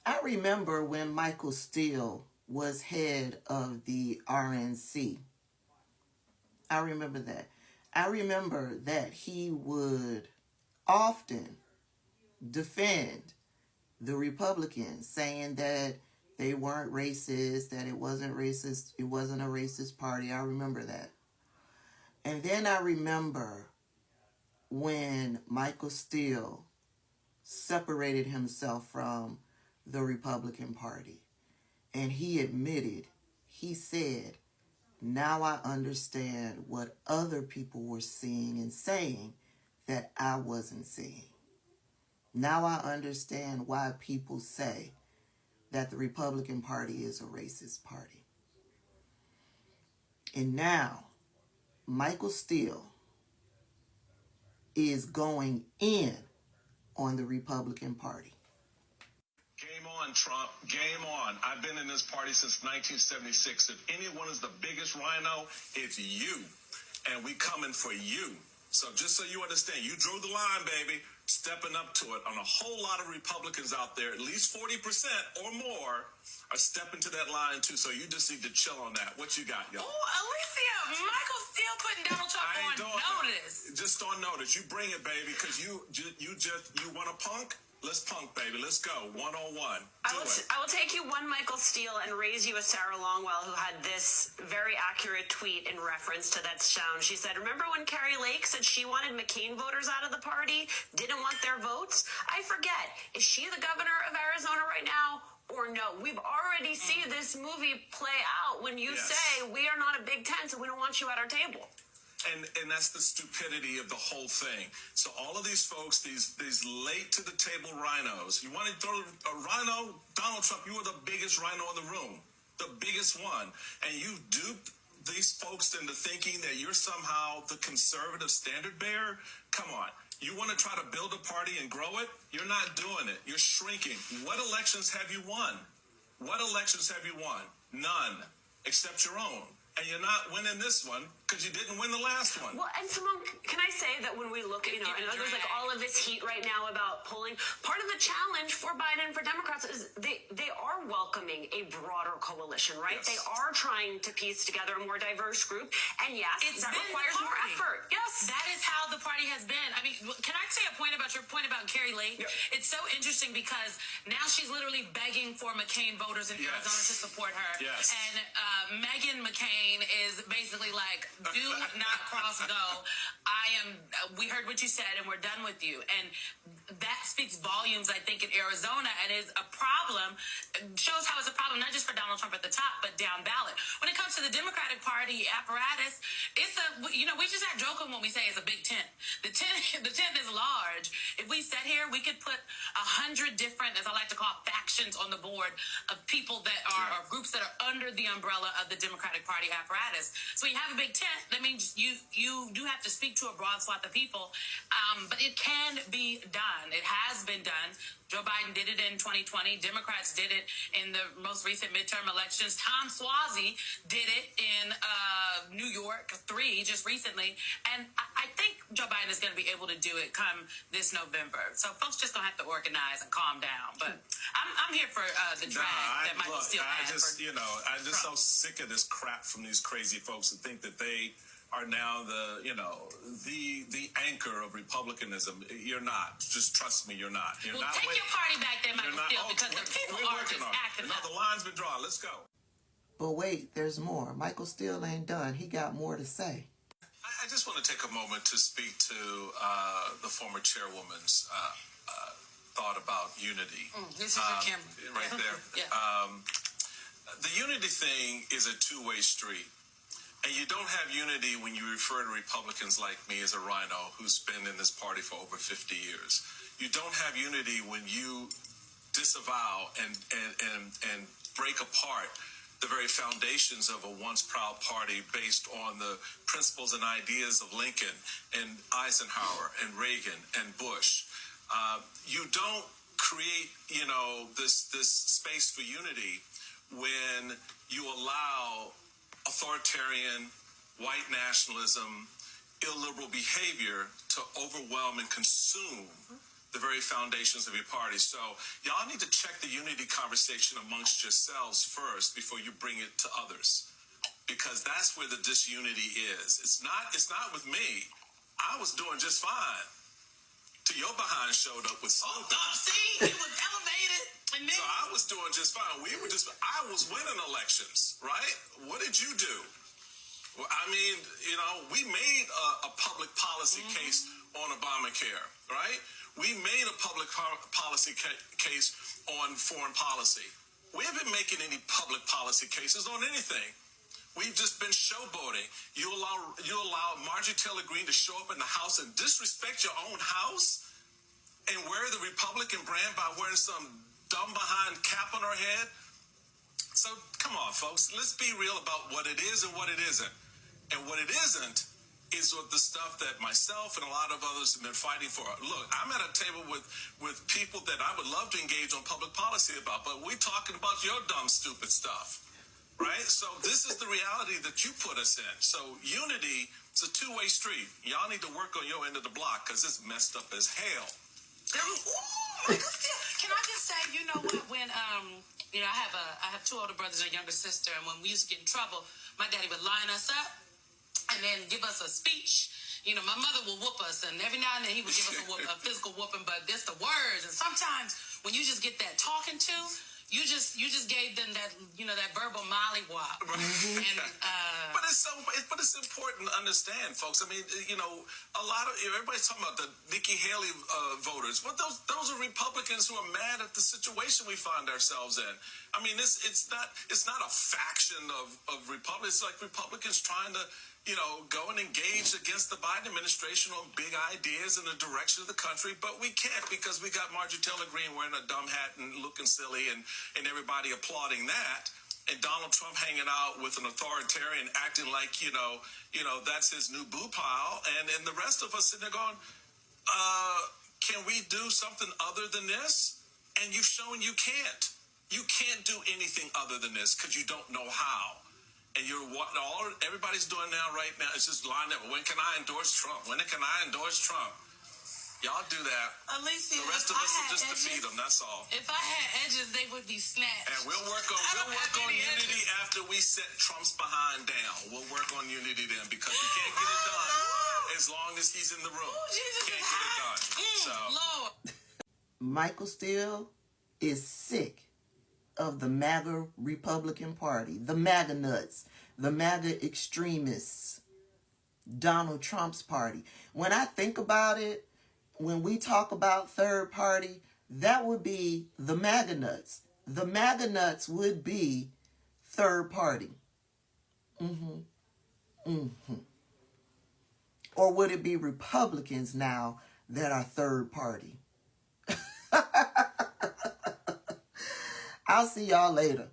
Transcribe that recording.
I remember when Michael Steele was head of the RNC. I remember that. I remember that he would often defend the Republicans, saying that they weren't racist, that it wasn't racist, it wasn't a racist party. I remember that. And then I remember when Michael Steele separated himself from the Republican Party. And he admitted, he said, now I understand what other people were seeing and saying that I wasn't seeing. Now I understand why people say that the Republican Party is a racist party. And now, Michael Steele is going in on the Republican Party. Game on, Trump. Game on. I've been in this party since 1976. If anyone is the biggest rhino, it's you. And we coming for you. So just so you understand, you drew the line, baby, stepping up to it. On a whole lot of Republicans out there, at least 40% or more are stepping to that line too. So you just need to chill on that. What you got, y'all? Oh, Alicia, Michael Steele putting Donald Trump on notice. Just on notice. You bring it, baby, because you want a punk? Let's punk, baby. Let's go. 101. I will take you one Michael Steele and raise you a Sarah Longwell, who had this very accurate tweet in reference to that sound. She said, remember when Carrie Lake said she wanted McCain voters out of the party, didn't want their votes? I forget. Is she the governor of Arizona right now? Or no? We've already seen this movie play out when you say we are not a Big Ten, so we don't want you at our table. And that's the stupidity of the whole thing. So all of these folks, these late to the table rhinos, you want to throw a rhino? Donald Trump, you were the biggest rhino in the room, the biggest one. And you duped these folks into thinking that you're somehow the conservative standard bearer? Come on. You want to try to build a party and grow it? You're not doing it. You're shrinking. What elections have you won? What elections have you won? None, except your own. And you're not winning this one because you didn't win the last one. Well, and Simone, can I say that when we look at, I know there's like all of this heat right now about polling. Part of the challenge for Biden and for Democrats is they are welcoming a broader coalition, right? Yes. They are trying to piece together a more diverse group. And yes, that requires more effort. Yes. That is how the party has been. I mean, can I say a point about your point about Carrie Lake? Yeah. It's so interesting because now she's literally begging for McCain voters in Arizona to support her. Yes. And Meghan McCain is basically like, do not cross go. We heard what you said and we're done with you. And that speaks volumes, I think, in Arizona and is a problem, shows how it's a problem, not just for Donald Trump at the top, but down ballot. When it comes to the Democratic Party apparatus, we just had joking when we say it's a big tent. The tent is large. If we sat here, we could put 100 different, as I like to call, factions on the board of people that are, or groups that are under the umbrella of the Democratic Party apparatus. So you have a big tent. That means you do have to speak to a broad swath of people. But it can be done. It has been done. Joe Biden did it in 2020. Democrats did it in the most recent midterm elections. Tom Suozzi did it in New York 3 just recently. And I think Joe Biden is going to be able to do it come this November. So folks just going to have to organize and calm down. But I'm here for the drag that Michael Steele has. I'm just so sick of this crap from these crazy folks who think that they are now the anchor of republicanism. You're not. Just trust me, you're not. You're not. Take your party back there, Michael Steele, because the people are just acting up. The line's been drawn. Let's go. But wait, there's more. Michael Steele ain't done. He got more to say. I just want to take a moment to speak to the former chairwoman's thought about unity. This is your camera. Right there. Yeah. The unity thing is a two-way street. And you don't have unity when you refer to Republicans like me as a rhino who's been in this party for over 50 years. You don't have unity when you disavow and break apart the very foundations of a once proud party based on the principles and ideas of Lincoln and Eisenhower and Reagan and Bush. You don't create, this space for unity when you allow authoritarian, white nationalism, illiberal behavior to overwhelm and consume the very foundations of your party. So y'all need to check the unity conversation amongst yourselves first before you bring it to others, because that's where the disunity is. It's not with me. I was doing just fine till your behind showed up with something. Oh, see, it was elevated. And then So I was doing just fine. I was winning elections, right? What did you do? Well, I mean, we made a public policy case on Obamacare, right? We made a public policy case on foreign policy. We haven't been making any public policy cases on anything. We've just been showboating. You allow Marjorie Taylor Greene to show up in the House and disrespect your own house and wear the Republican brand by wearing some dumb behind cap on her head. So come on, folks. Let's be real about what it is and what it isn't. And what it isn't is with the stuff that myself and a lot of others have been fighting for. Look, I'm at a table with people that I would love to engage on public policy about, but we're talking about your dumb, stupid stuff. Right? So this is the reality that you put us in. So unity, it's a two-way street. Y'all need to work on your end of the block because it's messed up as hell. Can I just say, you know what? When I have two older brothers and a younger sister, and when we used to get in trouble, my daddy would line us up and then give us a speech. My mother would whoop us, and every now and then he would give us a physical whooping, but it's the words. And sometimes when you just get that talking to, you just gave them that that verbal mollywop. And But it's important to understand, folks. I mean, everybody's talking about the Nikki Haley voters. Well, those are Republicans who are mad at the situation we find ourselves in. I mean, it's not a faction of Republicans. It's like Republicans trying to go and engage against the Biden administration on big ideas in the direction of the country, but we can't because we got Marjorie Taylor Greene wearing a dumb hat and looking silly and everybody applauding that, and Donald Trump hanging out with an authoritarian acting like, that's his new boo pile, and the rest of us sitting there going, can we do something other than this? And you've shown you can't. You can't do anything other than this because you don't know how. And everybody's doing now right now is just line up. When can I endorse Trump? When can I endorse Trump? Y'all do that. Alicia, the rest of us will just defeat them. That's all. If I had edges, they would be snatched. And we'll work on unity after we set Trump's behind down. We'll work on unity then because we can't get it done as long as he's in the room. Jesus, can't get it done. So. Lord. Michael Steele is sick of the MAGA Republican Party, the Maganuts, the MAGA extremists, Donald Trump's party. When I think about it, when we talk about third party, that would be the Maganuts. The Maganuts would be third party. Or would it be Republicans now that are third party? I'll see y'all later.